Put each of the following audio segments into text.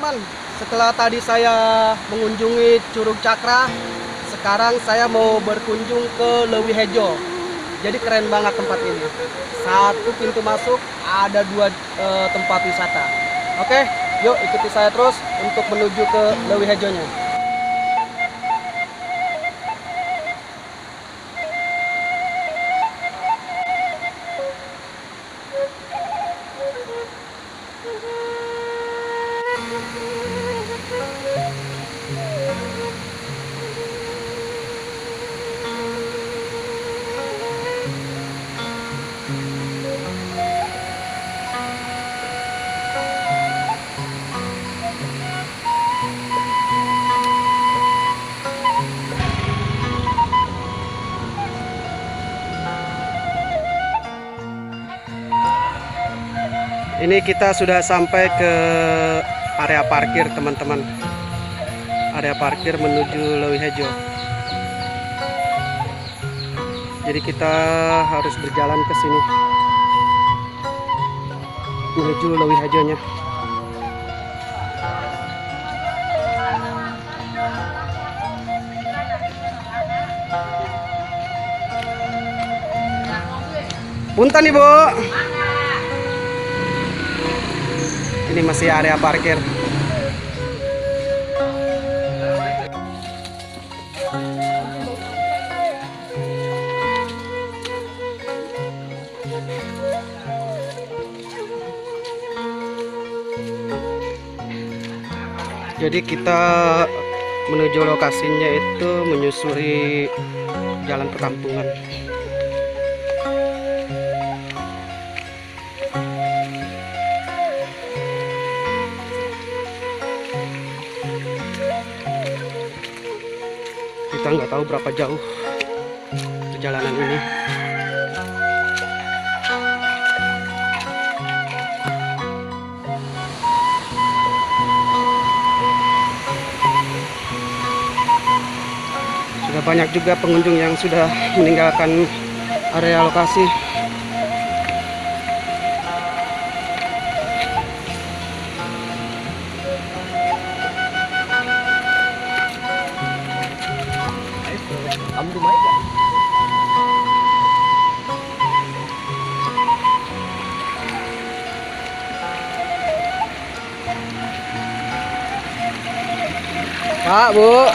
teman-teman, setelah tadi saya mengunjungi Curug Cakra, sekarang saya mau berkunjung ke Leuwi Hejo. Jadi keren banget tempat ini. Satu pintu masuk, ada dua tempat wisata. Oke, yuk ikuti saya terus untuk menuju ke Leuwi Hejonya. Ini kita sudah sampai ke area parkir, teman-teman. Area parkir menuju Leuwi Hejo. Jadi kita harus berjalan ke sini menuju Leuwi Hejonya. Punten Ibu. Ini masih area parkir. Jadi kita menuju lokasinya itu menyusuri jalan perkampungan. Kita nggak tahu berapa jauh perjalanan ini. Sudah banyak juga pengunjung yang sudah meninggalkan area lokasi. Pak, Bu.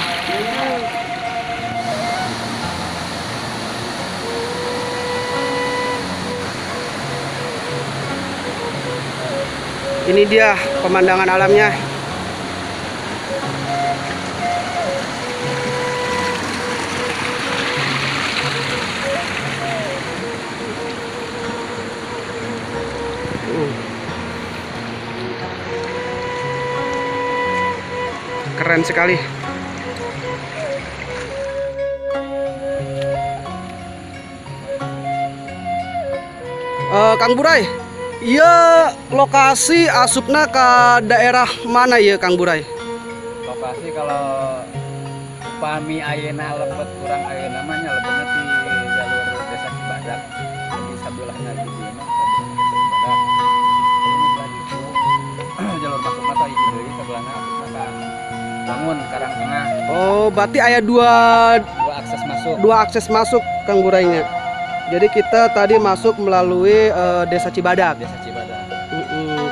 Ini dia pemandangan alamnya. Keren sekali. Kang Burai, iya lokasi asupna ke daerah mana ya Kang Burai? Lokasi kalau pami ayeuna lebet kurang ayeuna namanya lebetna di jalur Desa Cibadak. Jadi sabelahna di dieu mah Cibadak. Ini lagi jalur masuk mata hiji deui sabelahna akan bangun Karang Tengah. Oh, berarti aya dua akses masuk. Dua akses masuk Kang Burainya. Jadi kita tadi masuk melalui Desa Cibadak. Desa Cibadak.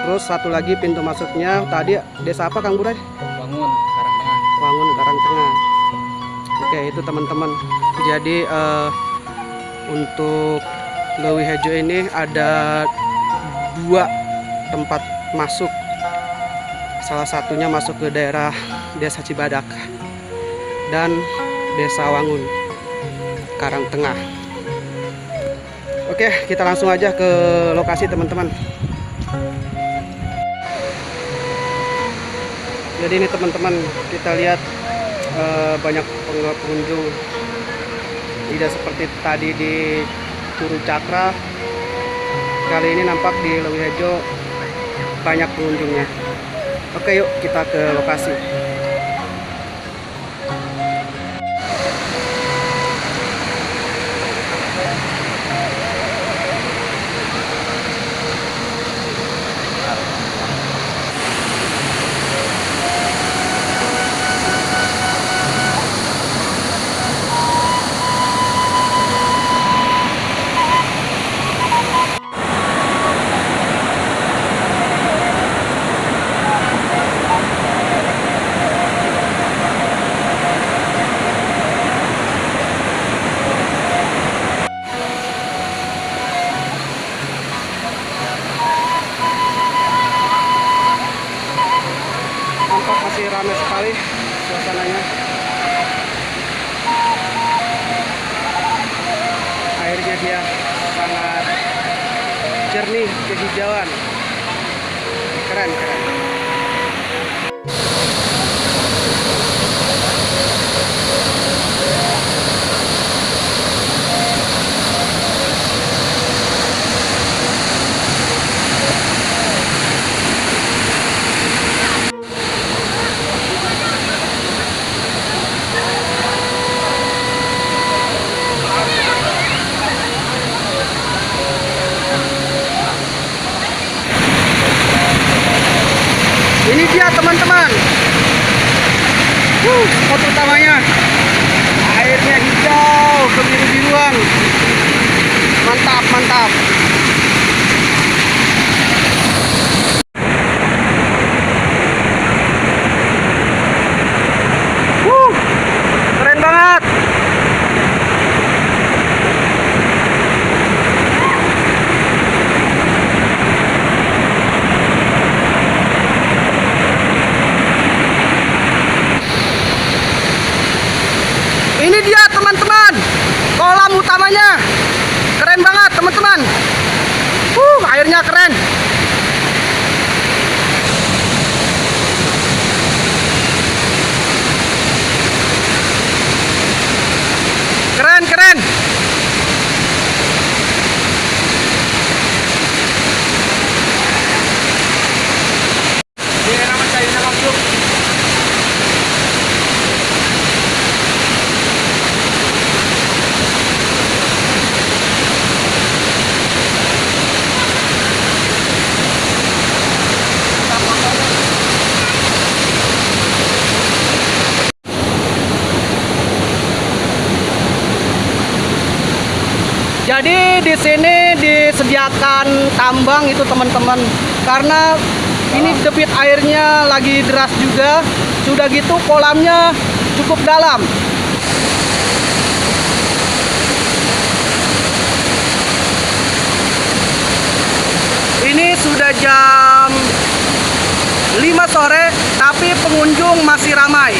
Terus satu lagi pintu masuknya tadi desa apa Kang Burai? Bangun Karang Tengah. Bangun Karang Tengah. Oke, itu teman-teman. Jadi untuk Leuwi Hejo ini ada dua tempat masuk. Salah satunya masuk ke daerah Desa Cibadak dan Desa Wangun Karang Tengah. Oke, kita langsung aja ke lokasi teman-teman. Jadi ini teman-teman, kita lihat banyak pengunjung. Tidak seperti tadi di Curug Cakra. Kali ini nampak di Leuwi Hejo banyak pengunjungnya. Oke, yuk kita ke lokasi. sekali suasananya. Airnya dia sangat jernih, kehijauan. Keren, keren. Ini dia teman-teman, spot utamanya. Airnya hijau, kebiru-biruan. Mantap, mantap. Keren banget. Ini dia teman-teman, kolam utamanya. Keren banget teman-teman. Airnya keren. Keren, keren. Ini nama saya langsung. Jadi di sini disediakan tambang itu teman-teman, karena ini debit airnya lagi deras juga. Sudah gitu kolamnya cukup dalam. Ini sudah jam 5 sore, tapi pengunjung masih ramai.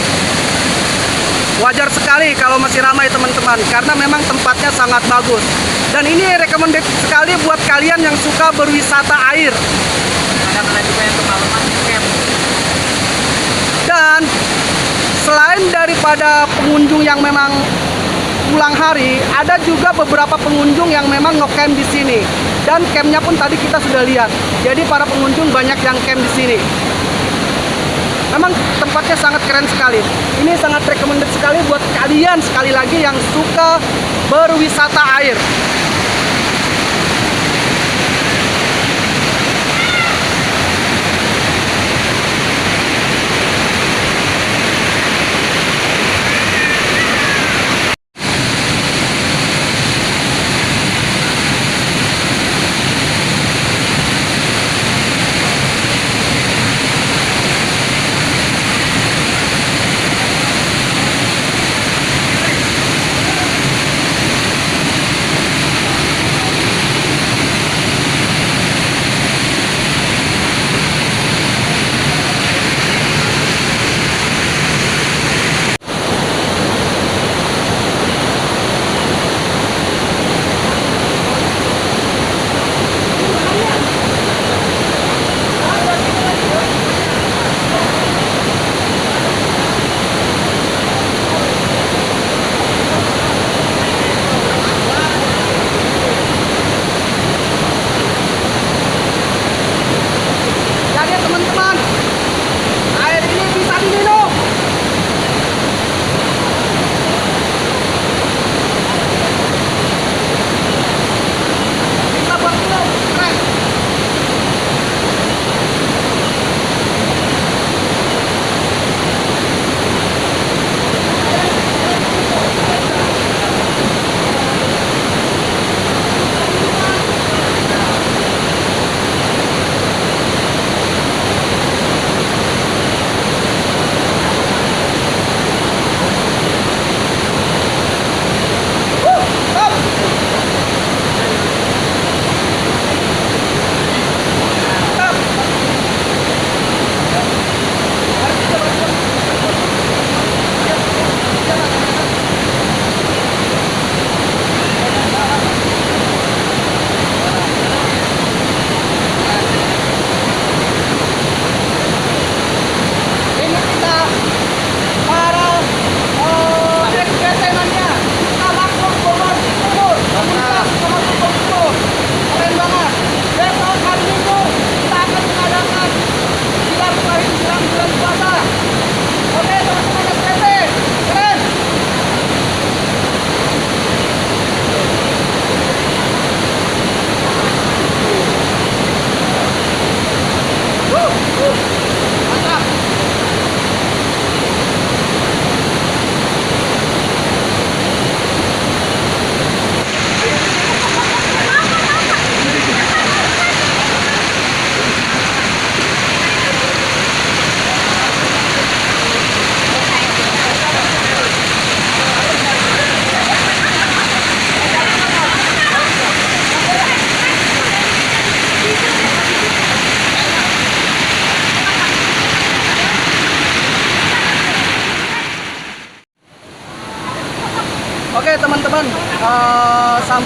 Wajar sekali kalau masih ramai teman-teman, karena memang tempatnya sangat bagus. Dan ini recommended sekali buat kalian yang suka berwisata air. Ada juga yang kemalaman camp. Dan selain daripada pengunjung yang memang pulang hari, ada juga beberapa pengunjung yang memang nge-camp di sini. Dan campnya pun tadi kita sudah lihat. Jadi para pengunjung banyak yang camp di sini. Memang tempatnya sangat keren sekali. Ini sangat recommended sekali buat kalian sekali lagi yang suka berwisata air.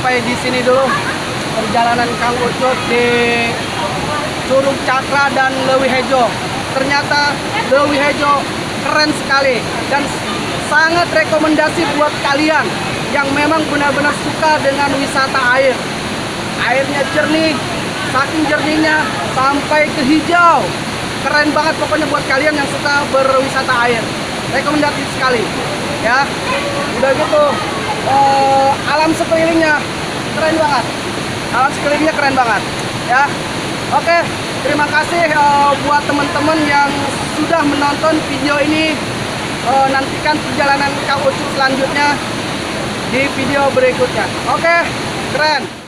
sampai di sini dulu perjalanan Kang Ucup di Curug Cakra dan Leuwi Hejo. Ternyata Leuwi Hejo keren sekali dan sangat rekomendasi buat kalian yang memang benar-benar suka dengan wisata air. Airnya jernih, saking jernihnya sampai ke hijau. Keren banget pokoknya buat kalian yang suka berwisata air. Rekomendasi sekali. Ya, udah gitu alam sekelilingnya keren banget. Alam sekelilingnya keren banget. Ya, oke. Terima kasih buat teman-teman yang sudah menonton video ini. Nantikan perjalanan Kang Ucup selanjutnya di video berikutnya. Oke, keren.